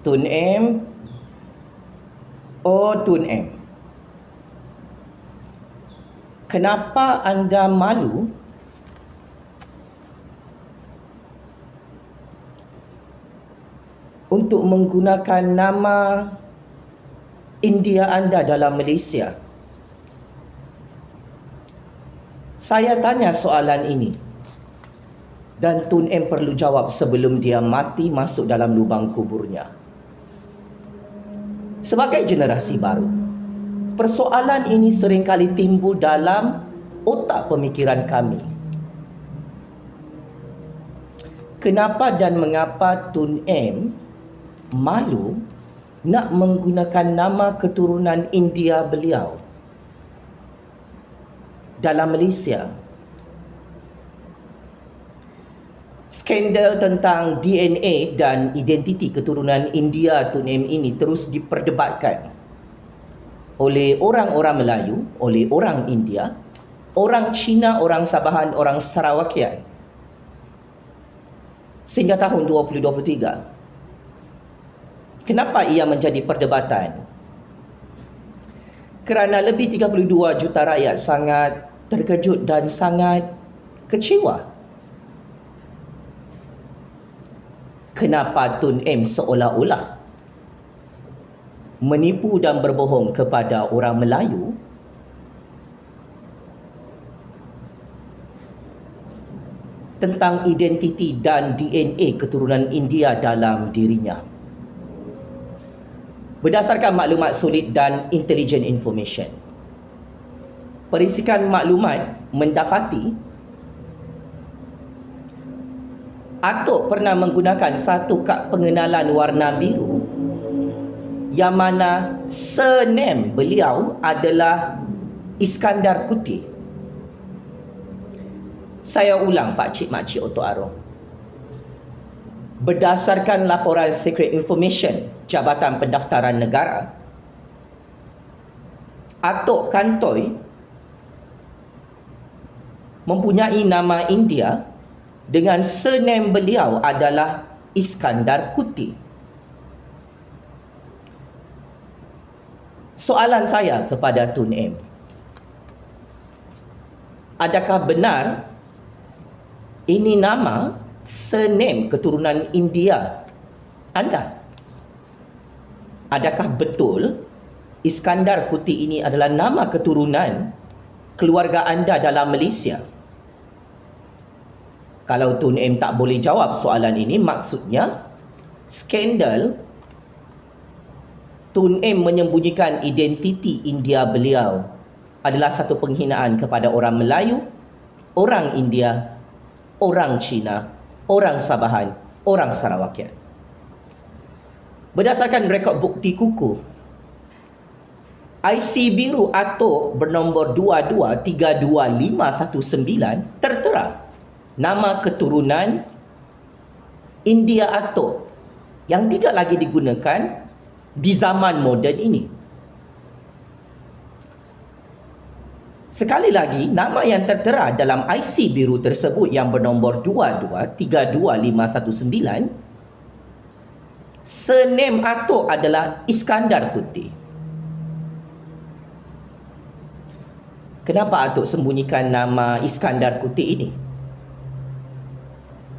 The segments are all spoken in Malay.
Tun M, oh Tun M, kenapa anda malu untuk menggunakan nama India anda dalam Malaysia? Saya tanya soalan ini dan Tun M perlu jawab sebelum dia mati masuk dalam lubang kuburnya. Sebagai generasi baru, persoalan ini seringkali timbul dalam otak pemikiran kami. Kenapa dan mengapa Tun M malu nak menggunakan nama keturunan India beliau dalam Malaysia? Skandal tentang DNA dan identiti keturunan India Tun M ini terus diperdebatkan oleh orang-orang Melayu, oleh orang India, orang Cina, orang Sabahan, orang Sarawakian sehingga tahun 2023. Kenapa ia menjadi perdebatan? Kerana lebih 32 juta rakyat sangat terkejut dan sangat kecewa. Kenapa Tun M seolah-olah menipu dan berbohong kepada orang Melayu tentang identiti dan DNA keturunan India dalam dirinya? Berdasarkan maklumat solid dan intelligent information, perisikan maklumat mendapati Atok pernah menggunakan satu kad pengenalan warna biru yang mana surname beliau adalah Iskandar Kuti. Saya ulang Pak Cik Mak Cik Oto Arong. Berdasarkan laporan Secret Information Jabatan Pendaftaran Negara, Atok Kantoi mempunyai nama India dengan surname beliau adalah Iskandar Kuti. Soalan saya kepada Tun M, adakah benar ini nama surname keturunan India anda? Adakah betul Iskandar Kuti ini adalah nama keturunan keluarga anda dalam Malaysia? Kalau Tun M tak boleh jawab soalan ini, maksudnya skandal Tun M menyembunyikan identiti India beliau adalah satu penghinaan kepada orang Melayu, orang India, orang Cina, orang Sabahan, orang Sarawakian. Berdasarkan rekod bukti kukuh, IC biru Atok bernombor 22325519 tertera nama keturunan India Atok yang tidak lagi digunakan di zaman moden ini. Sekali lagi, nama yang tertera dalam IC biru tersebut yang bernombor 22325519, surname Atok adalah Iskandar Kuti. Kenapa Atok sembunyikan nama Iskandar Kuti ini?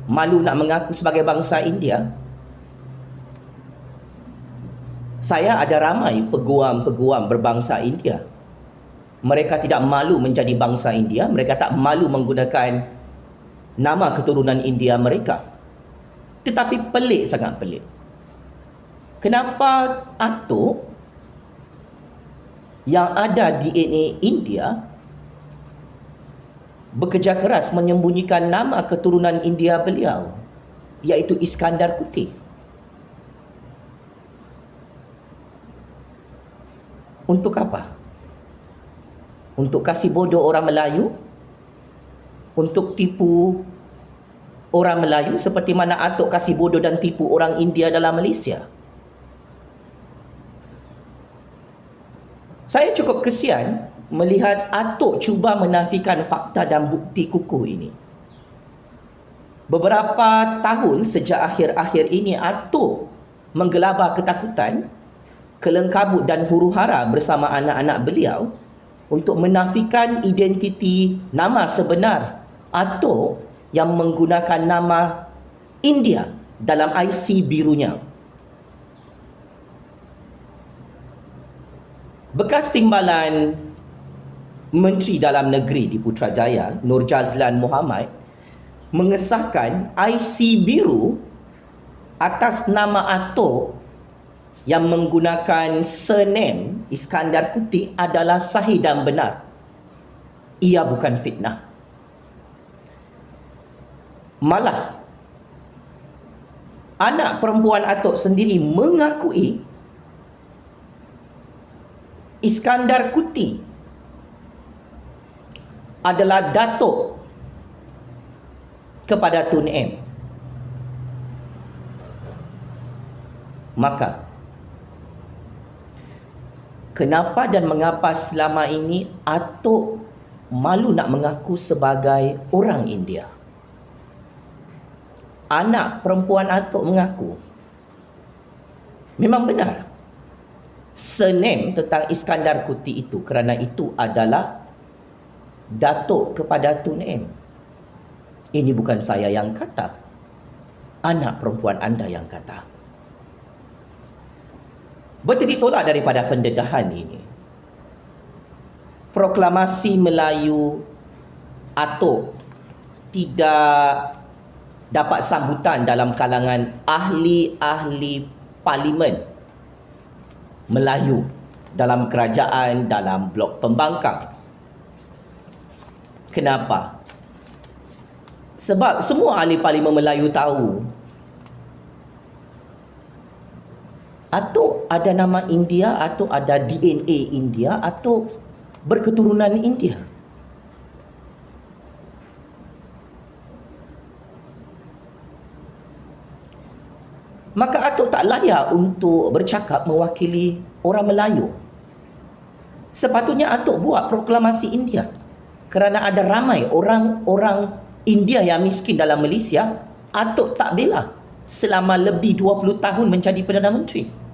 Malu nak mengaku sebagai bangsa India? Saya ada ramai peguam-peguam berbangsa India. Mereka tidak malu menjadi bangsa India. Mereka tak malu menggunakan nama keturunan India mereka. Tetapi pelik, sangat pelik. Kenapa Atok yang ada DNA India bekerja keras menyembunyikan nama keturunan India beliau, iaitu Iskandar Kuti? Untuk apa? Untuk kasih bodoh orang Melayu? Untuk tipu orang Melayu seperti mana Atok kasih bodoh dan tipu orang India dalam Malaysia? Saya cukup kesian melihat Atok cuba menafikan fakta dan bukti kukuh ini. Beberapa tahun sejak akhir-akhir ini, Atok menggelabah ketakutan, kelengkabut dan huru-hara bersama anak-anak beliau untuk menafikan identiti nama sebenar atau yang menggunakan nama India dalam IC birunya. Bekas timbalan Menteri Dalam Negeri di Putrajaya, Nur Jazlan Mohamad, mengesahkan IC biru atas nama Atok yang menggunakan surname Iskandar Kuti adalah sahih dan benar. Ia bukan fitnah. Malah, anak perempuan Atok sendiri mengakui Iskandar Kuti adalah datuk kepada Tun M. Maka, kenapa dan mengapa selama ini Atok malu nak mengaku sebagai orang India? Anak perempuan Atok mengaku memang benar surname tentang Iskandar Kuti itu, kerana itu adalah datuk kepada Tun M. Ini bukan saya yang kata, anak perempuan anda yang kata. Bertitik tolak daripada pendedahan ini, proklamasi Melayu Atok tidak dapat sambutan dalam kalangan ahli-ahli parlimen Melayu dalam kerajaan, dalam blok pembangkang. Kenapa? Sebab semua ahli parlimen Melayu tahu Atok ada nama India, Atok ada DNA India, Atok berketurunan India. Maka Atok tak layak untuk bercakap mewakili orang Melayu. Sepatutnya Atok buat proklamasi India, kerana ada ramai orang-orang India yang miskin dalam Malaysia. Atok tak bela selama lebih 20 tahun menjadi Perdana Menteri.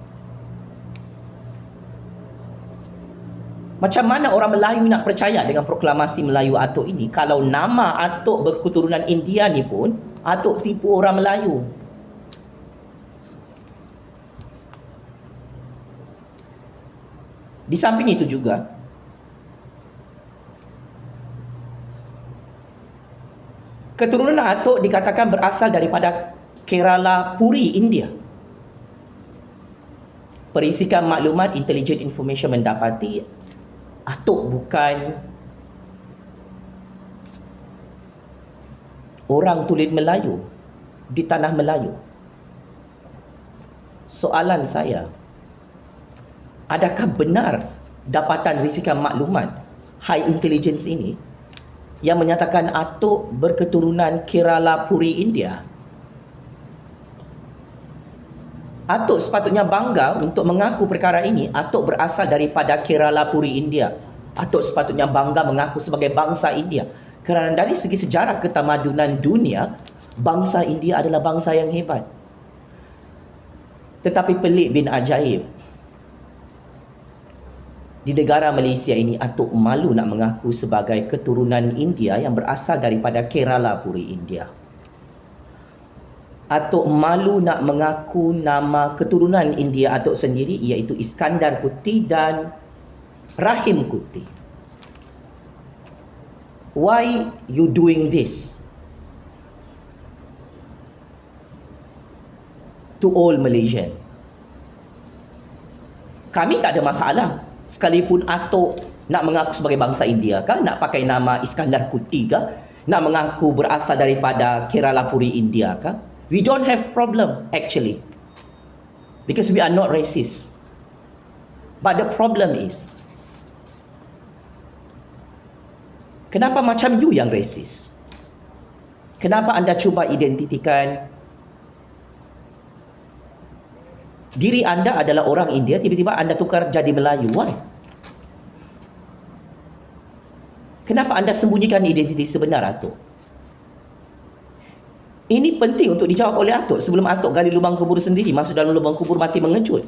Macam mana orang Melayu nak percaya dengan proklamasi Melayu Atok ini kalau nama Atok berketurunan India ni pun Atok tipu orang Melayu? Di samping itu juga, keturunan Atok dikatakan berasal daripada Kerala Puri, India. Perisikan maklumat Intelligent Information mendapati Atok bukan orang tulen Melayu di tanah Melayu. Soalan saya, adakah benar dapatan risikan maklumat high intelligence ini yang menyatakan Atok berketurunan Kerala Puri, India? Atok sepatutnya bangga untuk mengaku perkara ini. Atok berasal daripada Kerala Puri, India. Atok sepatutnya bangga mengaku sebagai bangsa India, kerana dari segi sejarah ketamadunan dunia, bangsa India adalah bangsa yang hebat. Tetapi pelik bin ajaib, di negara Malaysia ini Atok malu nak mengaku sebagai keturunan India yang berasal daripada Kerala Puri, India. Atok malu nak mengaku nama keturunan India Atok sendiri, iaitu Iskandar Kuti dan Rahim Kuti. Why you doing this to all Malaysian? Kami tak ada masalah sekalipun Atok nak mengaku sebagai bangsa India kah, nak pakai nama Iskandar Kuti kah, nak mengaku berasal daripada Kerala Puri, India kah. We don't have problem actually, because we are not racist. But the problem is, kenapa macam you yang racist? Kenapa anda cuba identitikan diri anda adalah orang India, tiba-tiba anda tukar jadi Melayu? Why? Kenapa anda sembunyikan identiti sebenar Atok? Ini penting untuk dijawab oleh Atuk sebelum Atuk gali lubang kubur sendiri, masuk dalam lubang kubur mati mengejut.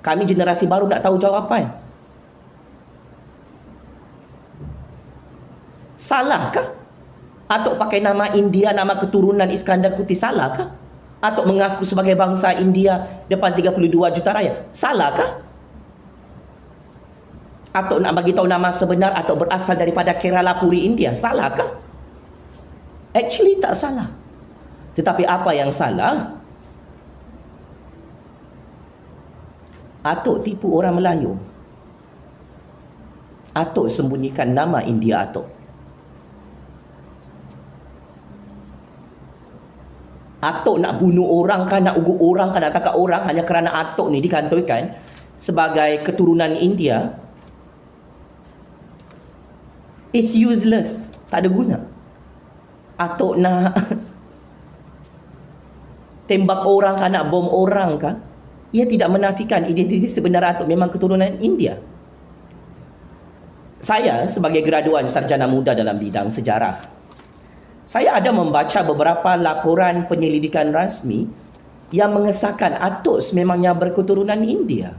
Kami generasi baru nak tahu jawapan. Salahkah Atuk pakai nama India, nama keturunan Iskandar Kuti? Salahkah Atuk mengaku sebagai bangsa India depan 32 juta rakyat? Salahkah Atuk nak bagi tahu nama sebenar Atuk berasal daripada Kerala Puri, India? Salahkah? Actually tak salah. Tetapi apa yang salah? Atuk tipu orang Melayu. Atuk sembunyikan nama India Atuk. Atuk nak bunuh orang kan, nak ugut orang kan, nak tangkap orang hanya kerana Atuk ni dikantoi sebagai keturunan India. It's useless. Tak ada guna. Atuk nak tembak orang kan, nak bom orang kan, ia tidak menafikan identiti sebenar Atuk memang keturunan India. Saya sebagai graduan sarjana muda dalam bidang sejarah, saya ada membaca beberapa laporan penyelidikan rasmi yang mengesahkan Atuk sememangnya berketurunan India.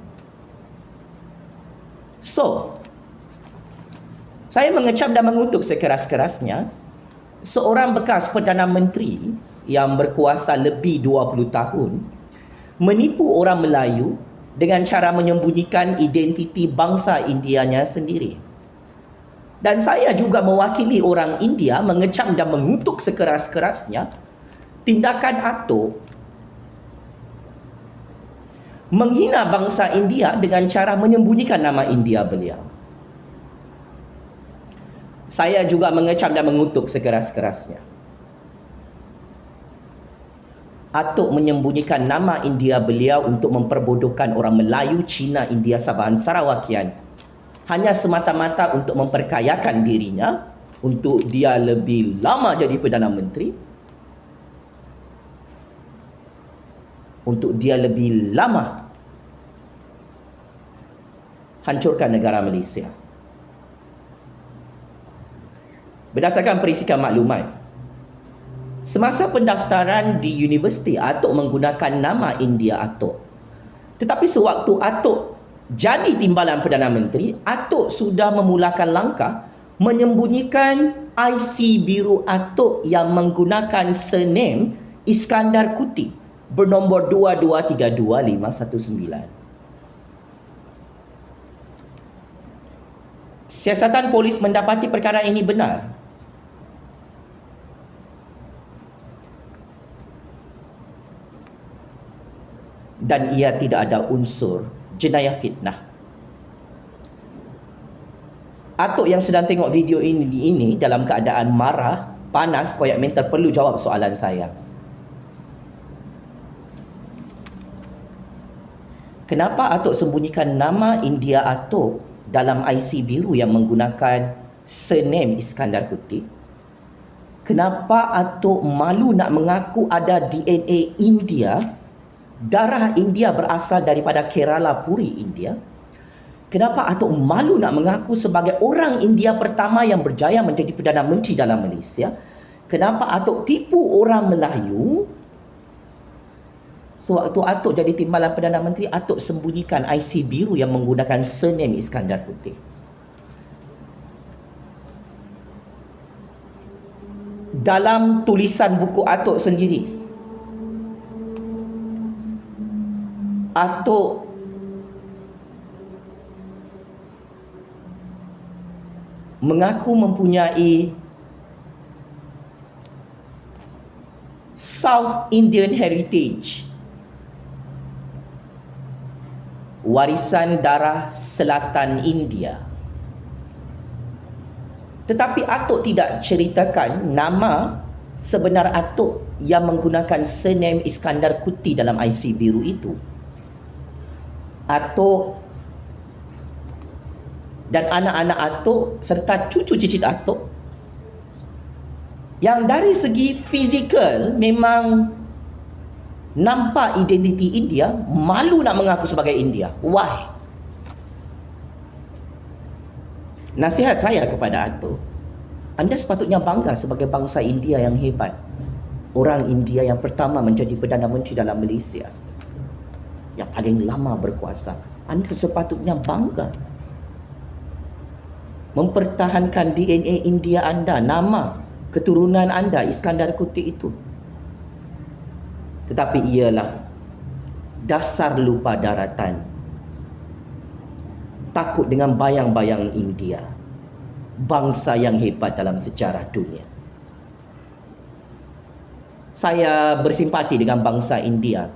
So, saya mengecam dan mengutuk sekeras-kerasnya seorang bekas Perdana Menteri yang berkuasa lebih 20 tahun menipu orang Melayu dengan cara menyembunyikan identiti bangsa Indianya sendiri. Dan saya juga mewakili orang India mengecam dan mengutuk sekeras-kerasnya tindakan Atuk menghina bangsa India dengan cara menyembunyikan nama India beliau. Saya juga mengecam dan mengutuk sekeras-kerasnya Atuk menyembunyikan nama India beliau untuk memperbodohkan orang Melayu, Cina, India, Sabahan, Sarawakian hanya semata-mata untuk memperkayakan dirinya, untuk dia lebih lama jadi Perdana Menteri, untuk dia lebih lama hancurkan negara Malaysia. Berdasarkan perisikan maklumat, semasa pendaftaran di universiti, Atuk menggunakan nama India Atuk. Tetapi sewaktu Atuk jadi timbalan Perdana Menteri, Atuk sudah memulakan langkah menyembunyikan IC biru Atuk yang menggunakan surname Iskandar Kuti bernombor 2232519. Siasatan polis mendapati perkara ini benar. Dan ia tidak ada unsur jenayah fitnah. Atuk yang sedang tengok video ini dalam keadaan marah, panas, koyak mental, perlu jawab soalan saya. Kenapa Atuk sembunyikan nama India Atuk dalam IC biru yang menggunakan surname Iskandar Kuti? Kenapa Atuk malu nak mengaku ada DNA India? Darah India berasal daripada Kerala Puri, India. Kenapa Atuk malu nak mengaku sebagai orang India pertama yang berjaya menjadi Perdana Menteri dalam Malaysia? Kenapa Atuk tipu orang Melayu? Sewaktu Atuk jadi timbalan Perdana Menteri, Atuk sembunyikan IC biru yang menggunakan surname Iskandar Kuti. Dalam tulisan buku Atuk sendiri, Atuk mengaku mempunyai South Indian heritage, warisan darah selatan India. Tetapi Atuk tidak ceritakan nama sebenar Atuk yang menggunakan surname Iskandar Kuti dalam IC biru itu. Atuk dan anak-anak Atuk serta cucu cicit Atuk yang dari segi fizikal memang nampak identiti India, malu nak mengaku sebagai India. Why? Nasihat saya kepada Atuk, anda sepatutnya bangga sebagai bangsa India yang hebat orang India yang pertama menjadi Perdana Menteri dalam Malaysia, yang paling lama berkuasa. Anda sepatutnya bangga mempertahankan DNA India anda, nama keturunan anda Iskandar Kuti itu. Tetapi ialah dasar lupa daratan, takut dengan bayang-bayang India, bangsa yang hebat dalam sejarah dunia. Saya bersimpati dengan bangsa India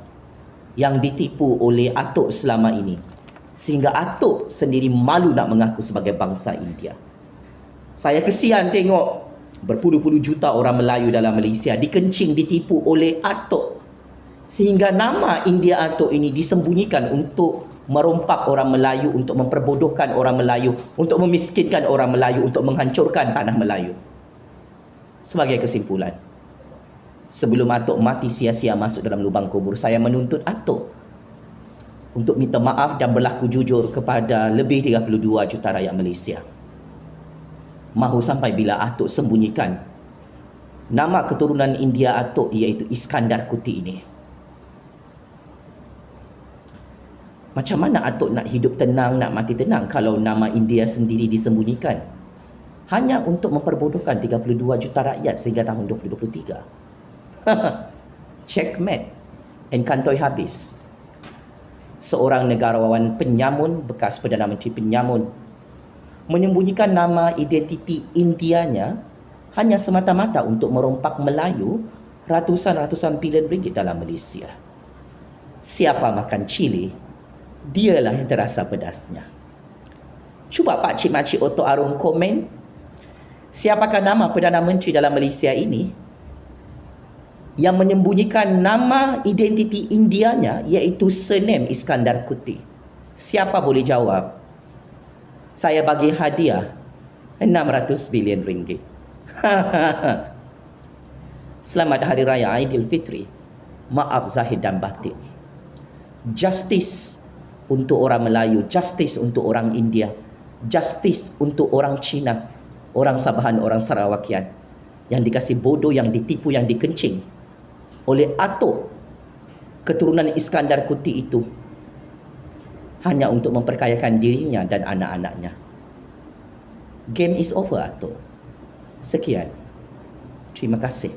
yang ditipu oleh Atok selama ini, sehingga Atok sendiri malu nak mengaku sebagai bangsa India. Saya kesian tengok berpuluh-puluh juta orang Melayu dalam Malaysia dikencing, ditipu oleh Atok, sehingga nama India Atok ini disembunyikan untuk merompak orang Melayu, untuk memperbodohkan orang Melayu, untuk memiskinkan orang Melayu, untuk menghancurkan tanah Melayu. Sebagai kesimpulan, sebelum Atok mati sia-sia masuk dalam lubang kubur, saya menuntut Atok untuk minta maaf dan berlaku jujur kepada lebih 32 juta rakyat Malaysia. Mahu sampai bila Atok sembunyikan nama keturunan India Atok, iaitu Iskandar Kuti ini. Macam mana Atok nak hidup tenang, nak mati tenang kalau nama India sendiri disembunyikan hanya untuk memperbodohkan 32 juta rakyat sehingga tahun 2023? Checkmate and kantoi habis. Seorang negarawan penyamun, bekas Perdana Menteri penyamun, menyembunyikan nama identiti Indianya hanya semata-mata untuk merompak Melayu ratusan bilion ringgit dalam Malaysia. Siapa makan cili, dialah yang terasa pedasnya. Cuba Pak Cik Makcik Otok Arung komen, siapakah nama Perdana Menteri dalam Malaysia ini yang menyembunyikan nama identiti Indianya, iaitu surname Iskandar Kuti? Siapa boleh jawab? Saya bagi hadiah 600 bilion ringgit. Selamat Hari Raya Aidilfitri. Maaf zahir dan batin. Justice untuk orang Melayu, justice untuk orang India, justice untuk orang Cina, orang Sabahan, orang Sarawakian yang dikasih bodoh, yang ditipu, yang dikencing oleh Atok keturunan Iskandar Kuti itu hanya untuk memperkayakan dirinya dan anak-anaknya. Game is over, Atok. Sekian. Terima kasih.